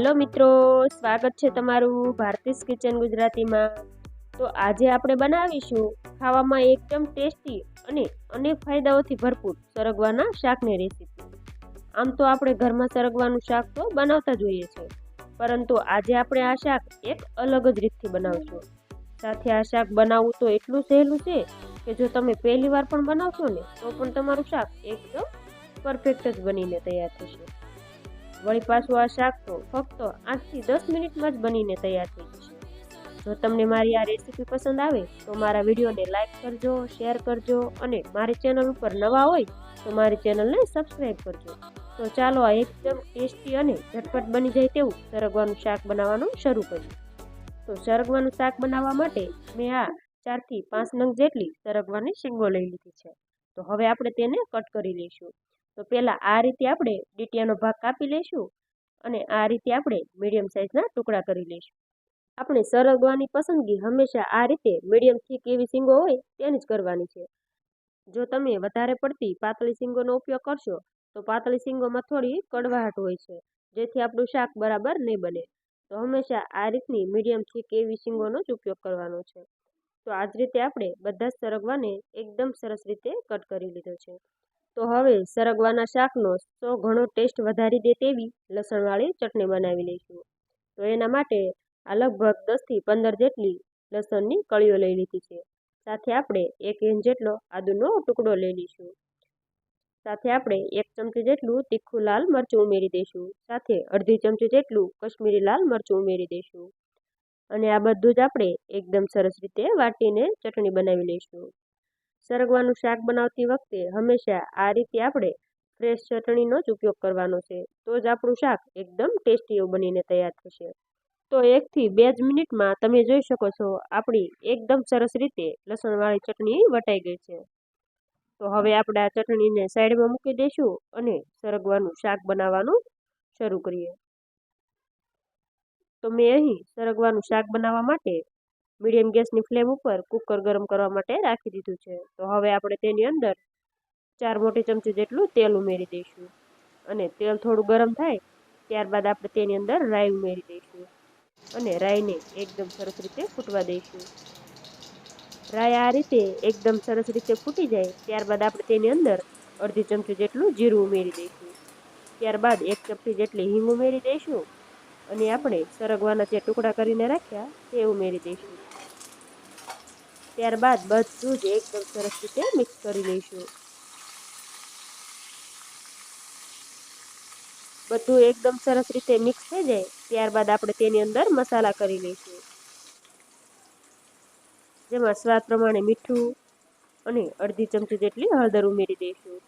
Hello મિત્રો, સ્વાગત છે તમારું ભારતીસ કિચન ગુજરાતીમાં। તો આજે આપણે બનાવીશું ખાવામાં એકદમ ટેસ્ટી અને અનેક ફાયદાઓથી ભરપૂર સરગવાના શાકની રેસીપી। આમ તો આપણે ઘરમાં સરગવાનું શાક તો બનાવતા જોઈએ છે, પરંતુ આજે આપણે આ શાક એક અલગ જ રીતથી બનાવશું। સાથે આ શાક બનાવવું તો એટલું સહેલું છે કે જો તમે પહેલી વાર પણ બનાવશો ને તો પણ તમારું શાક એકદમ પરફેક્ટ જ બનીને તૈયાર થશે। વળી પાછું આ શાક તો ફક્ત 8 થી 10 મિનિટમાં જ બનીને તૈયાર થઈ જશે। જો તમને મારી આ રેસીપી પસંદ આવે તો મારા વિડીયોને લાઈક કરજો, શેર કરજો અને મારી ચેનલ ઉપર નવા હોય તો મારી ચેનલને સબસ્ક્રાઈબ કરજો। તો ચાલો આ એકદમ ટેસ્ટી અને ઝટપટ બની જાય તેવું સરગવાનું શાક બનાવવાનું શરૂ કરીએ। તો સરગવાનું શાક બનાવવા માટે મેં આ 4 થી 5 નંગ જેટલી સરગવાની શીંગો લઈ લીધી છે। તો હવે આપણે તેને કટ કરી લઈશું। તો પહેલા આ રીતે આપણે ડીટીયાનો ભાગ કાપી લઈશું અને આ રીતે આપણે મીડિયમ સાઇઝના ટુકડા કરી લઈશું। આપણે સરગવાની પસંદગી હંમેશા આ રીતે મીડિયમ થીક એવી શીંગો હોય તેની જ કરવાની છે। જો તમે વધારે પડતી પાતળી શીંગોનો ઉપયોગ કરશો તો પાતળી શીંગોમાં થોડી કડવાહટ હોય છે, જેથી આપણું શાક બરાબર નહીં બને। તો હંમેશા આ રીતની મીડિયમ થીક એવી શીંગોનો જ ઉપયોગ કરવાનો છે। તો આ જ રીતે આપણે બધા જ સરગવાને એકદમ સરસ રીતે કટ કરી લીધો છે। તો હવે સરગવાના શાકનો 100 ગણો ટેસ્ટ વધારી દે તેવી લસણવાળી ચટણી બનાવી લઈશું। તો એના માટે આ લગભગ 10 થી 15 જેટલી લસણની કળીઓ લઈ લીધી છે। સાથે આપણે 1 ઇંચ જેટલો આદુનો ટુકડો લઈ લઈશું। સાથે આપણે 1 ચમચી જેટલું તીખું લાલ મરચું ઉમેરી દઈશું। સાથે અડધી ચમચી જેટલું કશ્મીરી લાલ મરચું ઉમેરી દઈશું અને આ બધું જ આપણે એકદમ સરસ રીતે વાટીને ચટણી બનાવી લઈશું। સરગવાનું શાક બનાવતી વખતે હંમેશા આ રીતે આપણે ફ્રેશ ચટણીનો જ ઉપયોગ કરવાનો છે, તો જ આપણું શાક એકદમ ટેસ્ટી એવું બનીને તૈયાર થશે। તો 1 થી 2 જ મિનિટમાં તમે જોઈ શકો છો આપણી એકદમ સરસ રીતે લસણવાળી ચટણી વટાઈ ગઈ છે। તો હવે આપણે આ ચટણીને સાઈડમાં મૂકી દઈશું અને સરગવાનું શાક બનાવવાનું શરૂ કરીએ। તો મેં અહીં સરગવાનું શાક બનાવવા માટે મીડિયમ ગેસની ફ્લેમ ઉપર કુકર ગરમ કરવા માટે રાખી દીધું છે। તો હવે આપણે તેની અંદર 4 મોટી ચમચી જેટલું તેલ ઉમેરી દઈશું અને તેલ થોડું ગરમ થાય ત્યારબાદ આપણે તેની અંદર રાઈ ઉમેરી દઈશું અને રાઈને એકદમ સરસ રીતે ફૂટવા દઈશું। રાઈ આ રીતે એકદમ સરસ રીતે ફૂટી જાય ત્યારબાદ આપણે તેની અંદર અડધી ચમચી જેટલું જીરું ઉમેરી દઈશું। ત્યારબાદ 1 ચમચી જેટલી હિંગ ઉમેરી દઈશું અને આપણે સરગવાના જે ટુકડા કરીને રાખ્યા તે ઉમેરી દઈશું। ત્યારબાદ બધું જ એકદમ સરસ રીતે મિક્સ કરી લઈશું। બધું એકદમ સરસ રીતે મિક્સ થઈ જાય ત્યારબાદ આપણે તેની અંદર મસાલા કરી લઈશું, જેમાં સ્વાદ પ્રમાણે મીઠું અને અડધી ચમચી જેટલી હળદર ઉમેરી દઈશું।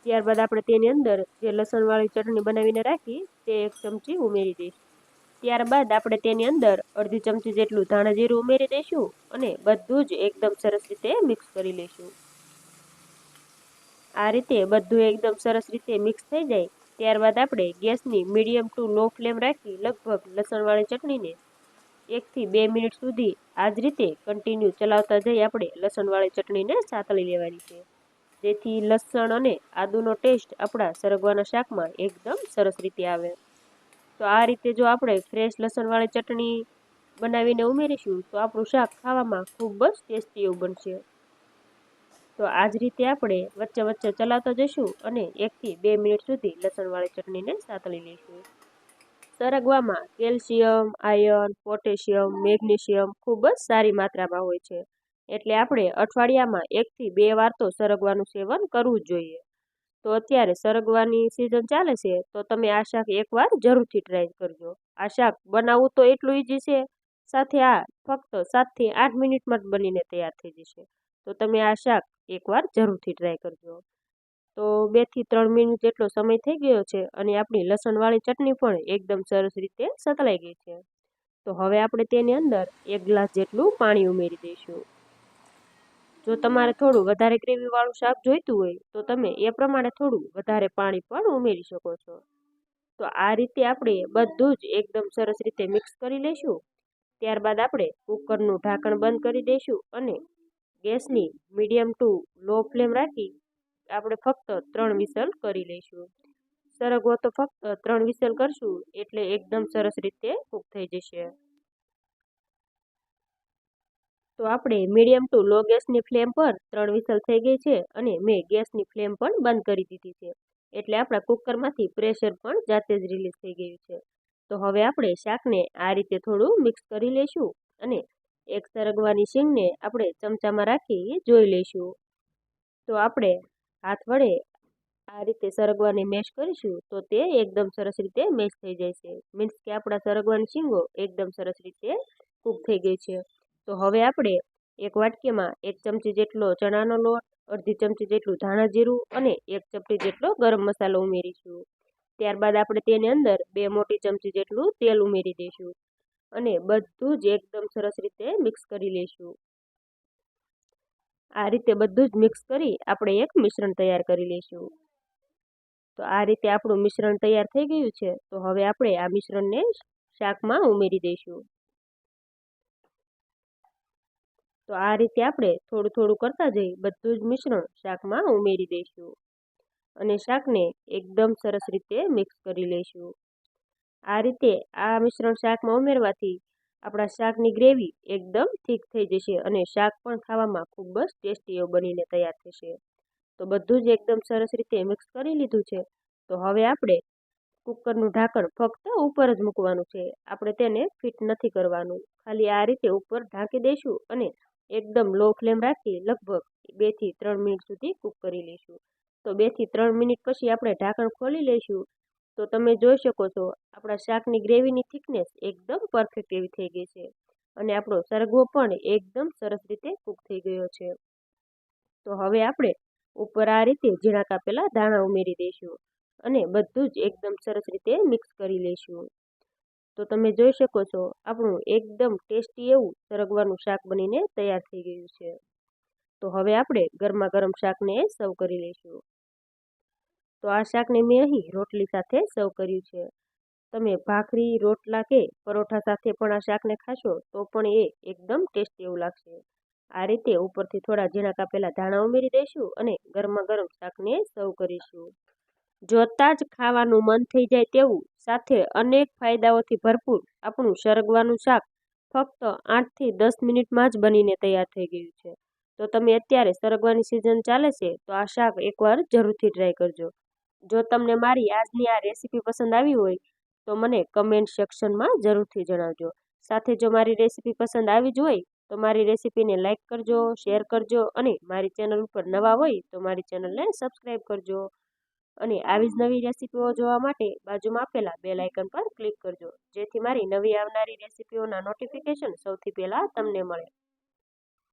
ત્યારબાદ આપણે તેની અંદર જે લસણવાળી ચટણી બનાવીને રાખી તે 1 ચમચી ઉમેરી દઈશું। ત્યારબાદ આપણે તેની અંદર અડધી ચમચી જેટલું ધાણા જીરું ઉમેરી દઈશું અને બધું જ એકદમ સરસ રીતે મિક્સ કરી લઈશું। આ રીતે બધું એકદમ સરસ રીતે મિક્સ થઈ જાય ત્યારબાદ આપણે ગેસની મીડિયમ ટુ લો ફ્લેમ રાખી લગભગ લસણવાળી ચટણીને 1 થી 2 મિનિટ સુધી આ જ રીતે કન્ટિન્યુ ચલાવતા જઈ આપણે લસણવાળી ચટણીને સાતળી લેવાની છે, જેથી લસણ અને આદુનો ટેસ્ટ આપણા સરગવાના શાકમાં એકદમ સરસ રીતે આવે। તો આ રીતે જો આપણે ફ્રેશ લસણવાળી ચટણી બનાવીને ઉમેરીશું તો આપણું શાક ખાવામાં ખૂબ જ ટેસ્ટી એવું બનશે। તો આ જ રીતે આપણે વચ્ચે વચ્ચે ચલાવતા જઈશું અને 1 થી 2 મિનિટ સુધી લસણવાળી ચટણીને સાતળી લઈશું। સરગવામાં કેલ્શિયમ, આયર્ન, પોટેશિયમ, મેગ્નેશિયમ ખૂબ જ સારી માત્રામાં હોય છે, એટલે આપણે અઠવાડિયામાં 1 થી 2 વાર તો સરગવાનું સેવન કરવું જ જોઈએ। તો અત્યારે સરગવાની સિઝન ચાલે છે તો તમે આ શાક એકવાર જરૂરથી ટ્રાય કરજો। આ શાક બનાવવું તો એટલું ઈઝી છે, સાથે આ ફક્ત 7 થી 8 મિનિટમાં જ બનીને તૈયાર થઈ જશે। તો તમે આ શાક એકવાર જરૂરથી ટ્રાય કરજો। તો 2 થી 3 મિનિટ જેટલો સમય થઈ ગયો છે અને આપણી લસણવાળી ચટણી પણ એકદમ સરસ રીતે સતળાઈ ગઈ છે। તો હવે આપણે તેની અંદર 1 ગ્લાસ જેટલું પાણી ઉમેરી દઈશું। જો તમારે થોડું વધારે ગ્રેવીવાળું શાક જોઈતું હોય તો તમે એ પ્રમાણે થોડું વધારે પાણી પણ ઉમેરી શકો છો। તો આ રીતે આપણે બધું જ એકદમ સરસ રીતે મિક્સ કરી લઈશું। ત્યારબાદ આપણે કુકરનું ઢાંકણ બંધ કરી દઈશું અને ગેસની મીડિયમ ટુ લો ફ્લેમ રાખી આપણે ફક્ત 3 વિસલ કરી લઈશું। સરગવો તો ફક્ત 3 વિસલ કરશું એટલે એકદમ સરસ રીતે કૂક થઈ જશે. તો આપણે મીડિયમ ટુ લો ગેસની ફ્લેમ પર 3 વિસલ થઈ ગઈ છે અને મેં ગેસની ફ્લેમ પણ બંધ કરી દીધી છે. એટલે આપણા કુકરમાંથી પ્રેશર પણ જાતે જ રિલીઝ થઈ ગયું છે. તો હવે આપણે શાકને આ રીતે થોડું મિક્સ કરી લઈશું અને એક સરગવાની શીંગને આપણે ચમચામાં રાખી જોઈ લઈશું. તો આપણે હાથ વડે આ રીતે સરગવાને મેશ કરીશું તો તે એકદમ સરસ રીતે મેશ થઈ જાય છે. મીન્સ કે આપણા સરગવાની શીંગો એકદમ સરસ રીતે કૂક થઈ ગઈ છે. તો હવે આપણે એક વાટકીમાં 1 ચમચી જેટલો ચણાનો લોટ, અડધી ચમચી જેટલું ધાણા જીરું અને 1 ચપટી જેટલો ગરમ મસાલો ઉમેરીશું. ત્યારબાદ આપણે તેની અંદર 2 મોટી ચમચી જેટલું તેલ ઉમેરી દઈશું અને બધું જ એકદમ સરસ રીતે મિક્સ કરી લઈશું. આ રીતે બધું જ મિક્સ કરી આપણે એક મિશ્રણ તૈયાર કરી લઈશું. તો આ રીતે આપણું મિશ્રણ તૈયાર થઈ ગયું છે. તો હવે આપણે આ મિશ્રણને શાકમાં ઉમેરી દઈશું. તો આ રીતે આપણે થોડું થોડું કરતા જઈ બધું જ મિશ્રણ શાકમાં ઉમેરી દઈશું અને શાકને એકદમ સરસ રીતે મિક્સ કરી લઈશું. આ રીતે આ મિશ્રણ શાકમાં ઉમેરવાથી આપણા શાકની ગ્રેવી એકદમ થીક થઈ જશે અને શાક પણ ખાવામાં ખૂબ જ ટેસ્ટી એવું બનીને તૈયાર થશે. તો બધું જ એકદમ સરસ રીતે મિક્સ કરી લીધું છે. તો હવે આપણે કુકરનું ઢાંકણ ફક્ત ઉપર જ મૂકવાનું છે. આપણે તેને ફિટ નથી કરવાનું. ખાલી આ રીતે ઉપર ઢાંકી દઈશું અને એકદમ લો ફ્લેમ રાખી લગભગ 2 થી 3 મિનિટ સુધી કૂક કરી લઈશું. તો 2 થી 3 મિનિટ પછી આપણે ઢાંકણ ખોલી લઈશું. તો તમે જોઈ શકો છો આપણા શાકની ગ્રેવીની થિકનેસ એકદમ પરફેક્ટ એવી થઈ ગઈ છે અને આપણો સરગવો પણ એકદમ સરસ રીતે કૂક થઈ ગયો છે. તો હવે આપણે ઉપર આ રીતે ઝીણા કાપેલા ધાણા ઉમેરી દઈશું અને બધું જ એકદમ સરસ રીતે મિક્સ કરી લઈશું. તો તમે જોઈ શકો છો આપણું એકદમ ટેસ્ટી એવું સરગવાનું શાક બનીને તૈયાર થઈ ગયું છે. તો હવે આપણે ગરમા ગરમ શાકને સર્વ કરી લઈશું. તો આ શાકને મેં અહીં રોટલી સાથે સર્વ કર્યું છે. તમે ભાખરી, રોટલા કે પરોઠા સાથે પણ આ શાકને ખાશો તો પણ એ એકદમ ટેસ્ટી એવું લાગશે. આ રીતે ઉપરથી થોડા ઝીણા કાપેલા ધાણા ઉમેરી દઈશું અને ગરમા ગરમ શાકને સર્વ કરીશું. જોતા જ ખાવાનું મન થઈ જાય તેવું સાથે અનેક ફાયદાઓથી ભરપૂર આપણું સરગવાનું શાક ફક્ત 8 થી 10 મિનિટમાં જ બનીને તૈયાર થઈ ગયું છે. તો તમે અત્યારે સરગવાની સિઝન ચાલે છે તો આ શાક એકવાર જરૂરથી ટ્રાય કરજો. જો તમને મારી આજની આ રેસીપી પસંદ આવી હોય તો મને કમેન્ટ સેક્શનમાં જરૂરથી જણાવજો. સાથે જો મારી રેસીપી પસંદ આવી જ હોય તો મારી રેસીપીને લાઇક કરજો, શેર કરજો અને મારી ચેનલ ઉપર નવા હોય તો મારી ચેનલને સબસ્ક્રાઈબ કરજો. અને આવી જ નવી રેસીપીઓ જોવા માટે બાજુમાં આપેલા બેલ આઇકન પર ક્લિક કરજો જેથી મારી નવી આવનારી રેસીપીઓના નોટિફિકેશન સૌથી પહેલાં તમને મળે.